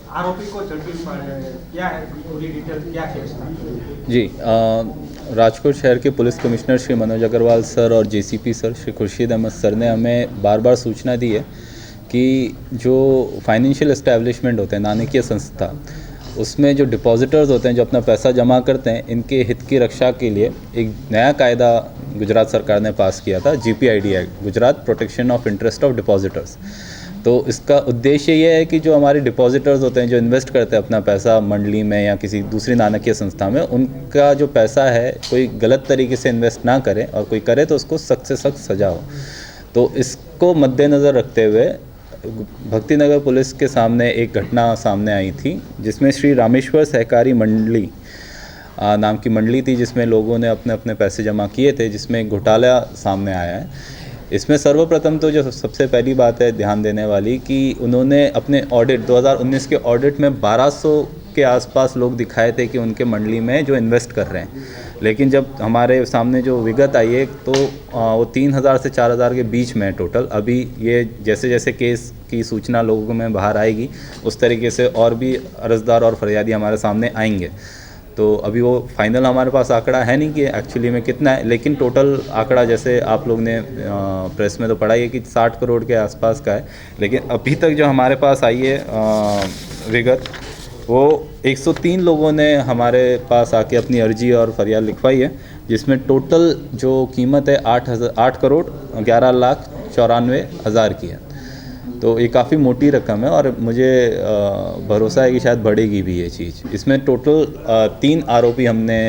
आरोपी को झड़पी पड़े, क्या है पूरी डिटेल, क्या केस था? जी, राजकोट शहर के police commissioner Shri Manoj Agrawal sir और JCP sir Shri Khurshid Ahmed sir ने हमें बार बार सूचना दी है कि जो फाइनेंशियल एस्टेब्लिशमेंट होते हैं, नाणकीय संस्था, उसमें जो डिपॉजिटर्स होते हैं, जो अपना पैसा जमा करते हैं, इनके हित की रक्षा के लिए एक नया कायदा गुजरात सरकार ने पास किया था, GPID act, Gujarat protection of interest of depositors. तो इसका उद्देश्य ये है कि जो हमारे डिपॉजिटर्स होते हैं, जो इन्वेस्ट करते हैं अपना पैसा मंडली में या किसी दूसरी नाणकीय संस्था में, उनका जो पैसा है कोई गलत तरीके से इन्वेस्ट ना करे, और कोई करे तो उसको सख्त से सख्त सजा हो। तो इसको मद्देनज़र रखते हुए भक्तिनगर पुलिस के सामने एक घटना सामने आई थी, जिसमें श्री रामेश्वर सहकारी मंडली नाम की मंडली थी, जिसमें लोगों ने अपने अपने पैसे जमा किए थे, जिसमें एक घोटाला सामने आया है। इसमें सर्वप्रथम तो जो सबसे पहली बात है ध्यान देने वाली, कि उन्होंने अपने ऑडिट 2019 के ऑडिट में 1200 के आसपास लोग दिखाए थे कि उनके मंडली में जो इन्वेस्ट कर रहे हैं, लेकिन जब हमारे सामने जो विगत आई है तो वो 3000 से 4000 के बीच में टोटल। अभी ये जैसे जैसे केस की सूचना लोगों में बाहर आएगी, उस तरीके से और भी अर्जदार और फरियादी हमारे सामने आएंगे। तो अभी वो फाइनल हमारे पास आंकड़ा है नहीं कि एक्चुअली में कितना है, लेकिन टोटल आंकड़ा जैसे आप लोग ने प्रेस में तो पढ़ा ही है कि 60 करोड़ के आसपास का है। लेकिन अभी तक जो हमारे पास आई है विगत, वो 103 लोगों ने हमारे पास आके अपनी अर्जी और फरियाद लिखवाई है, जिसमें टोटल जो कीमत है 8 करोड़ 11 लाख 94 हज़ार की है। तो ये काफ़ी मोटी रकम है, और मुझे भरोसा है कि शायद बढ़ेगी भी ये चीज़। इसमें टोटल 3 आरोपी हमने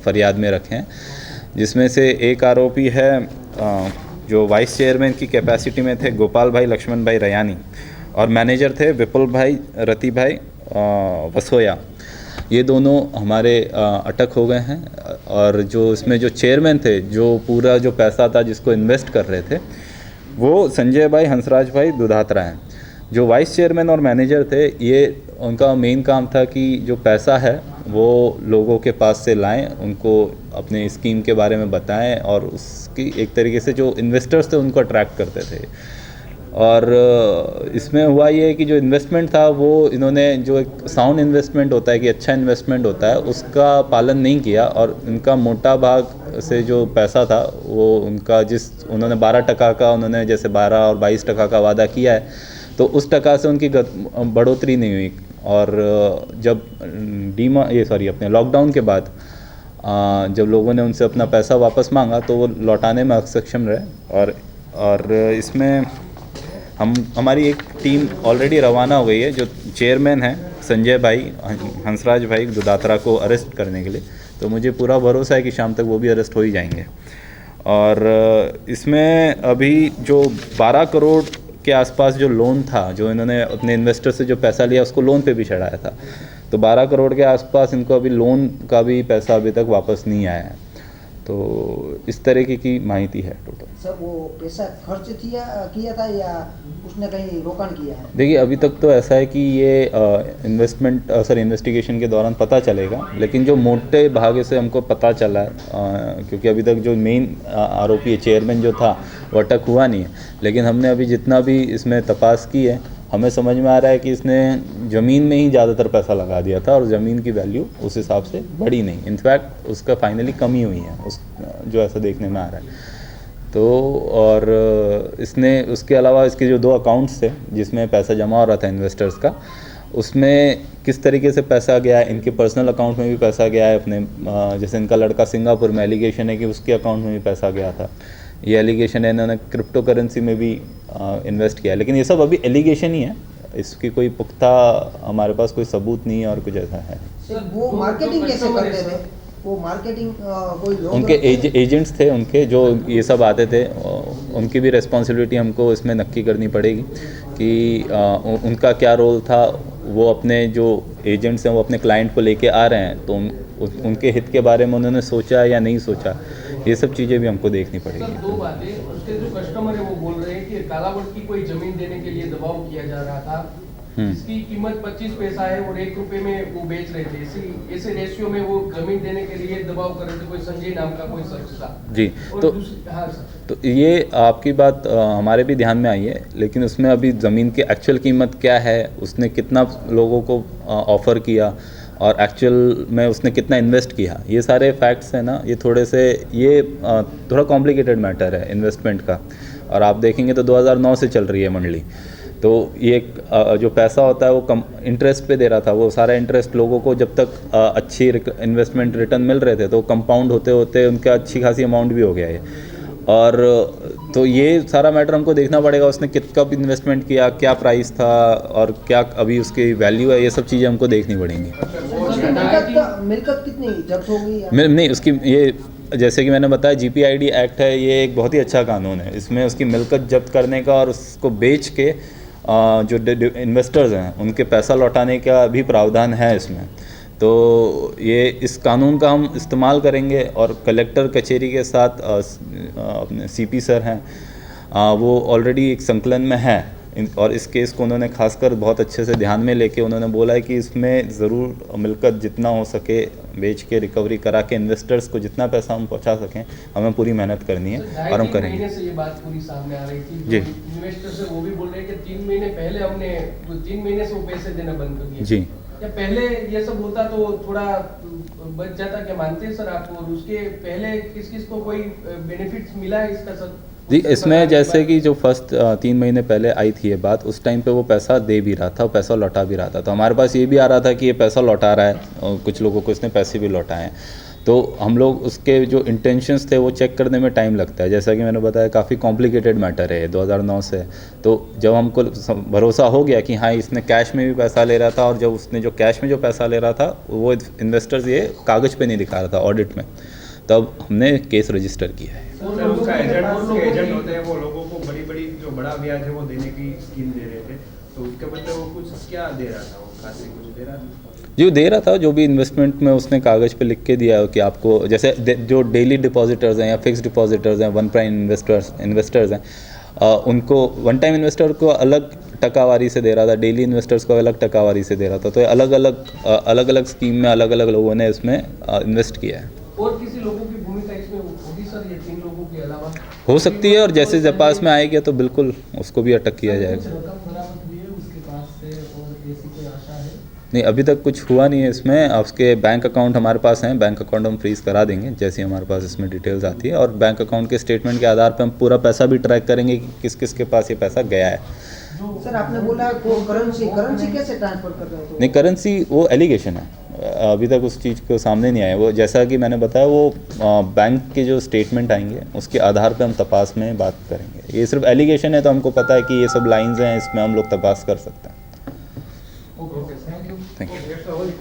फरियाद में रखे हैं, जिसमें से एक आरोपी है जो वाइस चेयरमैन की कैपेसिटी में थे, गोपाल भाई लक्ष्मण भाई रयानी, और मैनेजर थे विपुल भाई रति भाई वसोया। ये दोनों हमारे अटक हो गए हैं। और जो इसमें जो चेयरमैन थे, जो पूरा जो पैसा था जिसको इन्वेस्ट कर रहे थे, वो संजय भाई हंसराज भाई दुधात्रा हैं। जो वाइस चेयरमैन और मैनेजर थे, ये उनका मेन काम था कि जो पैसा है वो लोगों के पास से लाएं, उनको अपने स्कीम के बारे में बताएं, और उसकी एक तरीके से जो इन्वेस्टर्स थे उनको अट्रैक्ट करते थे। और इसमें हुआ ये कि जो इन्वेस्टमेंट था, वो इन्होंने जो एक साउंड इन्वेस्टमेंट होता है कि अच्छा इन्वेस्टमेंट होता है, उसका पालन नहीं किया, और उनका मोटा भाग से जो पैसा था वो उनका उन्होंने 12% का, उन्होंने जैसे 12 और 22% का वादा किया है, तो उस टका से उनकी बढ़ोतरी नहीं हुई। और जब अपने लॉकडाउन के बाद जब लोगों ने उनसे अपना पैसा वापस मांगा, तो वो लौटाने में अक्षम रहे। और इसमें हमारी एक टीम ऑलरेडी रवाना हो गई है, जो चेयरमैन है संजय भाई हंसराज भाई दुधात्रा को अरेस्ट करने के लिए। तो मुझे पूरा भरोसा है कि शाम तक वो भी अरेस्ट हो ही जाएंगे। और इसमें अभी जो 12 करोड़ के आसपास जो लोन था, जो इन्होंने अपने इन्वेस्टर से जो पैसा लिया, उसको लोन पे भी चढ़ाया था। तो 12 करोड़ के आसपास इनको अभी लोन का भी पैसा अभी तक वापस नहीं आया है। तो इस तरीके की माहिती है टोटल। सर, वो पैसा खर्च किया था या उसने कहीं रोकाण किया है? देखिए, अभी तक तो ऐसा है कि ये इन्वेस्टिगेशन के दौरान पता चलेगा, लेकिन जो मोटे भागे से हमको पता चला है, क्योंकि अभी तक जो मेन आरोपी चेयरमैन जो था वो अटक हुआ नहीं है, लेकिन हमने अभी जितना भी इसमें तपास की है, हमें समझ में आ रहा है कि इसने ज़मीन में ही ज़्यादातर पैसा लगा दिया था, और ज़मीन की वैल्यू उस हिसाब से बढ़ी नहीं, इनफैक्ट उसका फाइनली कमी हुई है, जो ऐसा देखने में आ रहा है। तो और इसने उसके अलावा इसके जो 2 अकाउंट्स थे जिसमें पैसा जमा हो रहा था इन्वेस्टर्स का, उसमें किस तरीके से पैसा गया है, इनके पर्सनल अकाउंट में भी पैसा गया है अपने, जैसे इनका लड़का सिंगापुर में, एलिगेशन है कि उसके अकाउंट में भी पैसा गया था। ये एलिगेशन है, इन्होंने क्रिप्टो करेंसी में भी इन्वेस्ट किया है, लेकिन ये सब अभी एलिगेशन ही है, इसकी कोई पुख्ता हमारे पास कोई सबूत नहीं है और कुछ ऐसा है। वो मार्केटिंग कैसे करते थे? वो मार्केटिंग कोई लोग उनके एजेंट्स थे, उनके जो ये सब आते थे, उनकी भी रिस्पॉन्सिबिलिटी हमको इसमें नक्की करनी पड़ेगी कि उनका क्या रोल था। वो अपने जो एजेंट्स हैं वो अपने क्लाइंट को लेके आ रहे हैं, तो उनके हित के बारे में उन्होंने सोचा या नहीं सोचा, ये सब चीज़ें भी हमको देखनी पड़ेगी। सर, 2 बातें। उसके जो कस्टमर है वो बोल रहे हैं कि कालावट की कोई ज़मीन देने के लिए दबाव किया जा रहा था, जिसकी कीमत 25 पैसा है और 1 रुपए में वो बेच रहे थे। ऐसे रेशियो में वो जमीन देने के लिए दबाव कर रहे थे, कोई संजय नाम का कोई शख्स था। जी, और तो हाँ सर, तो ये आपकी बात हमारे भी ध्यान में आई है, लेकिन उसमें अभी ज़मीन की एक्चुअल कीमत क्या है, उसने कितना लोगों को ऑफ़र किया और एक्चुअल में उसने कितना इन्वेस्ट किया, ये सारे फैक्ट्स हैं ना, ये थोड़े से ये थोड़ा कॉम्प्लिकेटेड मैटर है इन्वेस्टमेंट का। और आप देखेंगे तो 2009 से चल रही है मंडली, तो ये जो पैसा होता है वो कम इंटरेस्ट पे दे रहा था, वो सारा इंटरेस्ट लोगों को जब तक अच्छी इन्वेस्टमेंट रिटर्न मिल रहे थे तो कंपाउंड होते होते उनका अच्छी खासी अमाउंट भी हो गया है। और तो ये सारा मैटर हमको देखना पड़ेगा, उसने कब इन्वेस्टमेंट किया, क्या प्राइस था और क्या अभी उसकी वैल्यू है, ये सब चीज़ें हमको देखनी पड़ेंगी। मिल्कत कितनी जब्त होगी या? नहीं, उसकी ये जैसे कि मैंने बताया GPID एक्ट है, ये एक बहुत ही अच्छा कानून है। इसमें उसकी मिल्कत जब्त करने का और उसको बेच के जो इन्वेस्टर्स हैं उनके पैसा लौटाने का भी प्रावधान है इसमें। तो ये इस कानून का हम इस्तेमाल करेंगे और कलेक्टर कचहरी के साथ अपने CP सर हैं, वो ऑलरेडी एक संकलन में है और इस केस को उन्होंने खासकर बहुत अच्छे से ध्यान में लेके उन्होंने बोला है कि इसमें ज़रूर मिल्कत जितना हो सके बेच के रिकवरी करा के इन्वेस्टर्स को जितना पैसा हम पहुंचा सकें, हमें पूरी मेहनत करनी है और हम करेंगे। महीने से ये बात पूरी सामने आ रही थी, जी। इन्वेस्टर से वो भी बोल रहे हैं कि 3 महीने पहले हमने 3 महीने से वो पैसे देना बंद कर दिए। जी, या पहले ये सब होता तो थोड़ा बच जाता, क्या मानते हैं सर आप? और उसके पहले किस को कोई बेनिफिट्स मिला है इसका सर? जी, इसमें जैसे कि जो फर्स्ट 3 महीने पहले आई थी ये बात, उस टाइम पे वो पैसा दे भी रहा था, पैसा लौटा भी रहा था, तो हमारे पास ये भी आ रहा था कि ये पैसा लौटा रहा है और कुछ लोगों को इसने पैसे भी लौटाए हैं। तो हम लोग उसके जो इंटेंशंस थे वो चेक करने में टाइम लगता है, जैसा कि मैंने बताया काफ़ी कॉम्प्लिकेटेड मैटर है 2009 से। तो जब हमको भरोसा हो गया कि हाँ इसने कैश में भी पैसा ले रहा था और जब उसने जो कैश में जो पैसा ले रहा था वो इन्वेस्टर्स ये कागज़ पे नहीं दिखा रहा था ऑडिट में, तब हमने केस रजिस्टर किया है। सर, उसका एजेंट होते हैं, वो लोगों को बड़ी जो बड़ा ब्याज है वो देने की स्कीम दे रहे थे, तो उसके बदले वो कुछ क्या दे रहा था, वो खास कुछ दे रहा था? जो दे रहा था, जो भी इन्वेस्टमेंट में उसने कागज़ पे लिख के दिया है कि आपको जैसे जो डेली डिपॉजिटर्स हैं या फिक्स डिपॉजिटर्स हैं, वन प्राइम इन्वेस्टर्स हैं, उनको वन टाइम इन्वेस्टर को अलग टकावारी से दे रहा था, डेली इन्वेस्टर्स को अलग टकावारी से दे रहा था। तो अलग अलग स्कीम में अलग अलग लोगों ने इसमें इन्वेस्ट किया है। और किसी लोगों की भूमिका इसमें होगी सर, ये 3 लोगों के अलावा? हो सकती है, और जैसे पास में आएगा तो बिल्कुल उसको भी अटक किया जाएगा। नहीं, अभी तक कुछ हुआ नहीं है इसमें। उसके बैंक अकाउंट हमारे पास हैं, बैंक अकाउंट हम फ्रीज़ करा देंगे जैसे हमारे पास इसमें डिटेल्स आती है, और बैंक अकाउंट के स्टेटमेंट के आधार पर हम पूरा पैसा भी ट्रैक करेंगे कि किस किस के पास ये पैसा गया है। सर आपने बोला करेंसी कैसे ट्रांसफर कर रहे हो? नहीं, करेंसी वो एलिगेशन है, अभी तक उस चीज़ को सामने नहीं आया। वो जैसा कि मैंने बताया, वो बैंक के जो स्टेटमेंट आएंगे उसके आधार पे हम तपास में बात करेंगे। ये सिर्फ एलिगेशन है, तो हमको पता है कि ये सब लाइंस हैं, इसमें हम लोग तपास कर सकते हैं। Okay, thank you. Thank you.